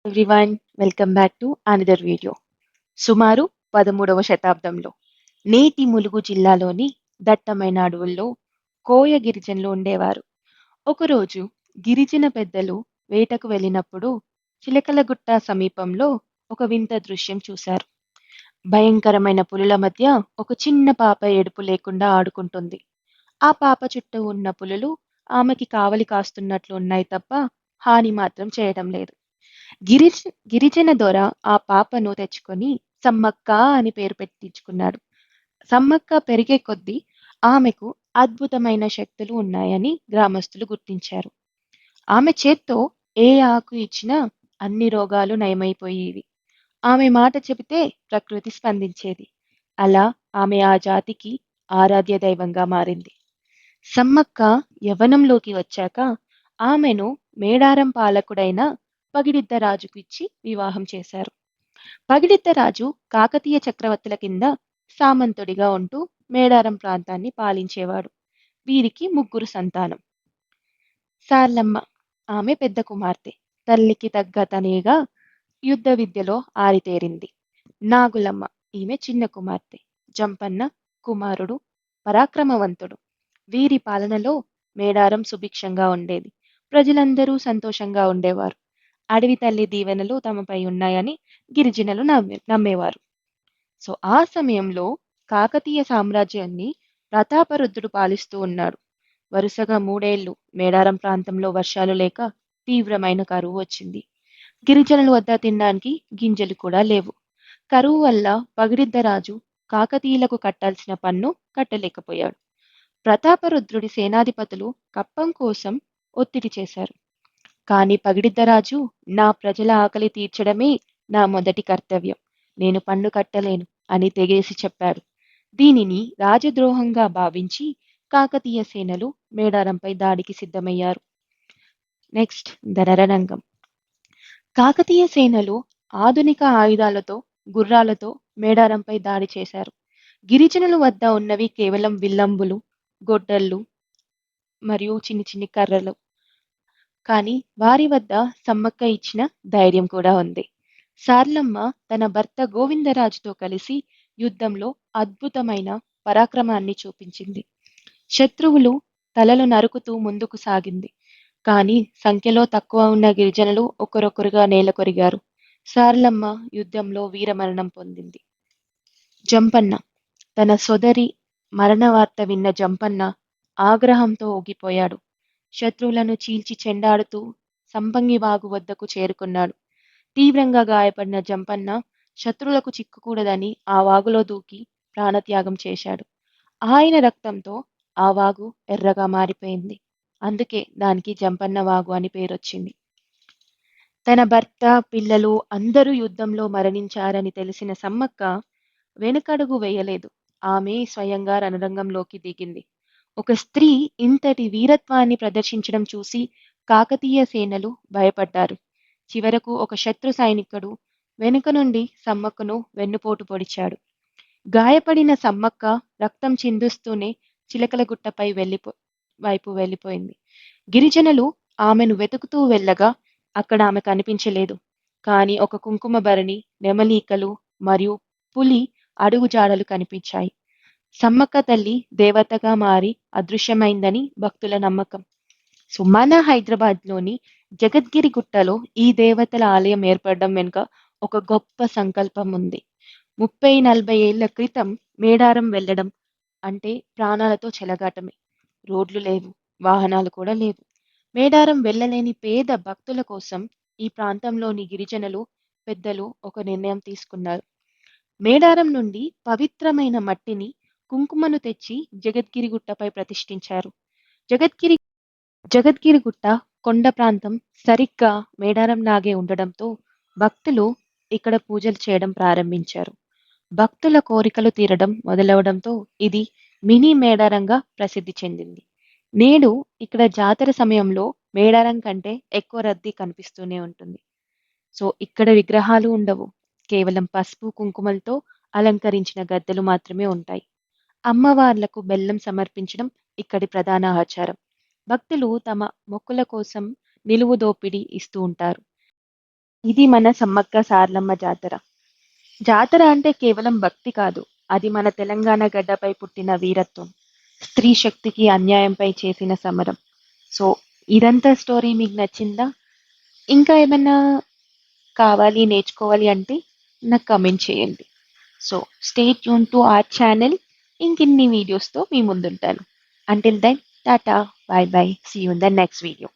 Everyone, welcome back to another video. సుమారు 13వ శతాబ్దంలో నేటి ములుగు జిల్లాలోని దట్టమైన అడవుల్లో కోయ గిరిజనులు ఉండేవారు. ఒకరోజు గిరిజన పెద్దలు వేటకు వెళ్ళినప్పుడు చిలకలగుట్ట సమీపంలో ఒక వింత దృశ్యం చూశారు. భయంకరమైన పులుల మధ్య ఒక చిన్న పాప ఏడుపు లేకుండా ఆడుకుంటుంది. ఆ పాప చుట్టూ ఉన్న పులులు ఆమెకి కావలి కాస్తున్నట్లు ఉన్నాయి తప్ప హాని మాత్రం చేయడం లేదు. గిరిజ గిరిజన దొర ఆ పాపను తెచ్చుకొని సమ్మక్క అని పేరు పెట్టించుకున్నాడు. సమ్మక్క పెరిగే కొద్దీ ఆమెకు అద్భుతమైన శక్తులు ఉన్నాయని గ్రామస్తులు గుర్తించారు. ఆమె చేత్తో ఏ ఆకు ఇచ్చినా అన్ని రోగాలు నయమైపోయేవి. ఆమె మాట చెబితే ప్రకృతి స్పందించేది. అలా ఆమె ఆ జాతికి ఆరాధ్య దైవంగా మారింది. సమ్మక్క యవ్వనంలోకి వచ్చాక ఆమెను మేడారం పాలకుడైన పగిడిద్దరాజుకు ఇచ్చి వివాహం చేశారు. పగిడిద్దరాజు కాకతీయ చక్రవర్తుల కింద సామంతుడిగా ఉంటూ మేడారం ప్రాంతాన్ని పాలించేవాడు. వీరికి ముగ్గురు సంతానం. సార్లమ్మ ఆమె పెద్ద కుమార్తె. తల్లికి తగ్గ తనేగా యుద్ధ విద్యలో ఆరితేరింది. నాగులమ్మ ఈమె చిన్న కుమార్తె. జంపన్న కుమారుడు పరాక్రమవంతుడు. వీరి పాలనలో మేడారం సుభిక్షంగా ఉండేది. ప్రజలందరూ సంతోషంగా ఉండేవారు. అడవి తల్లి దీవెనలు తమపై ఉన్నాయని గిరిజనులు నమ్మేవారు. సో ఆ సమయంలో కాకతీయ సామ్రాజ్యాన్ని ప్రతాపరుద్రుడు పాలిస్తూ ఉన్నాడు. వరుసగా 3 ఏళ్లు మేడారం ప్రాంతంలో వర్షాలు లేక తీవ్రమైన కరువు వచ్చింది. గిరిజనుల వద్ద తినడానికి గింజలు కూడా లేవు. కరువు వల్ల పగిడిద్దరాజు కాకతీయులకు కట్టాల్సిన పన్ను కట్టలేకపోయాడు. ప్రతాపరుద్రుడి సేనాధిపతులు కప్పం కోసం ఒత్తిడి చేశారు. కానీ పగిడిద్దరాజు నా ప్రజల ఆకలి తీర్చడమే నా మొదటి కర్తవ్యం. నేను పన్ను కట్టలేను అని తెగేసి చెప్పాడు. దీనిని రాజద్రోహంగా భావించి కాకతీయ సేనలు మేడారంపై దాడికి సిద్ధమయ్యారు. నెక్స్ట్ రణరంగం. కాకతీయ సేనలు ఆధునిక ఆయుధాలతో గుర్రాలతో మేడారంపై దాడి చేశారు. గిరిజనుల వద్ద ఉన్నవి కేవలం విల్లంబులు, గొడ్డళ్ళు మరియు చిన్ని చిన్ని కర్రలు. కానీ వారి వద్ద సమ్మక్క ఇచ్చిన ధైర్యం కూడా ఉంది. సార్లమ్మ తన భర్త గోవిందరాజుతో కలిసి యుద్ధంలో అద్భుతమైన పరాక్రమాన్ని చూపించింది. శత్రువులు తలలు నరుకుతూ ముందుకు సాగింది. కానీ సంఖ్యలో తక్కువ ఉన్న గిరిజనులు ఒకరొకరుగా నేలకొరిగారు. సార్లమ్మ యుద్ధంలో వీరమరణం పొందింది. జంపన్న తన సోదరి మరణ వార్త విన్న జంపన్న ఆగ్రహంతో ఊగిపోయాడు. శత్రువులను చీల్చి చెండాడుతూ సంపంగి వాగు వద్దకు చేరుకున్నాడు. తీవ్రంగా గాయపడిన జంపన్న శత్రువులకు చిక్కకూడదని ఆ వాగులో దూకి ప్రాణత్యాగం చేశాడు. ఆయన రక్తంతో ఆ వాగు ఎర్రగా మారిపోయింది. అందుకే దానికి జంపన్న వాగు అని పేరొచ్చింది. తన భర్త, పిల్లలు అందరూ యుద్ధంలో మరణించారని తెలిసిన సమ్మక్క వెనుకడుగు వేయలేదు. ఆమె స్వయంగా రణరంగంలోకి దిగింది. ఒక స్త్రీ ఇంతటి వీరత్వాన్ని ప్రదర్శించడం చూసి కాకతీయ సేనలు భయపడ్డారు. చివరకు ఒక శత్రు సైనికుడు వెనుక నుండి సమ్మక్కను వెన్నుపోటు పొడిచాడు. గాయపడిన సమ్మక్క రక్తం చిందిస్తూనే చిలకలగుట్టపై వైపు వెళ్ళిపోయింది. గిరిజనులు ఆమెను వెతుకుతూ వెళ్ళగా అక్కడ ఆమె కనిపించలేదు. కానీ ఒక కుంకుమ భరణి, నెమలీకలు మరియు పులి అడుగుజాడలు కనిపించాయి. సమ్మక్క తల్లి దేవతగా మారి అదృశ్యమైందని భక్తుల నమ్మకం. సో మన హైదరాబాద్లోని జగద్గిరి గుట్టలో ఈ దేవతల ఆలయం ఏర్పడడం వెనుక ఒక గొప్ప సంకల్పం ఉంది. 30-40 ఏళ్ల క్రితం మేడారం వెళ్ళడం అంటే ప్రాణాలతో చెలగాటమే. రోడ్లు లేవు, వాహనాలు కూడా లేవు. మేడారం వెళ్ళలేని పేద భక్తుల కోసం ఈ ప్రాంతంలోని గిరిజనులు పెద్దలు ఒక నిర్ణయం తీసుకున్నారు. మేడారం నుండి పవిత్రమైన మట్టిని, కుంకుమను తెచ్చి జగద్గిరి గుట్టపై ప్రతిష్ఠించారు. జగద్గిరి జగద్గిరి గుట్ట కొండ ప్రాంతం సరిగ్గా మేడారం లాగే ఉండడంతో భక్తులు ఇక్కడ పూజలు చేయడం ప్రారంభించారు. భక్తుల కోరికలు తీరడం మొదలవడంతో ఇది మినీ మేడారంగా ప్రసిద్ధి చెందింది. నేడు ఇక్కడ జాతర సమయంలో మేడారం కంటే ఎక్కువ రద్దీ కనిపిస్తూనే ఉంటుంది. సో ఇక్కడ విగ్రహాలు ఉండవు. కేవలం పసుపు, కుంకుమలతో అలంకరించిన గద్దెలు మాత్రమే ఉంటాయి. అమ్మవార్లకు బెల్లం సమర్పించడం ఇక్కడి ప్రధాన ఆచారం. భక్తులు తమ మొక్కుల కోసం నిలువు దోపిడీ ఇస్తూ ఉంటారు. ఇది మన సమ్మక్క సారలమ్మ జాతర. జాతర అంటే కేవలం భక్తి కాదు. అది మన తెలంగాణ గడ్డపై పుట్టిన వీరత్వం. స్త్రీ శక్తికి అన్యాయంపై చేసిన సమరం. సో, ఇదంతా స్టోరీ మీకు నచ్చిందా? ఇంకా ఏమన్నా కావాలి, నేర్చుకోవాలి అంటే నాకు కమెంట్ చేయండి. So, stay tune to our channel. ఇంకిన్ని వీడియోస్‌తో మీ ముందుంటాను. Until then tata, bye bye. See you in the next video.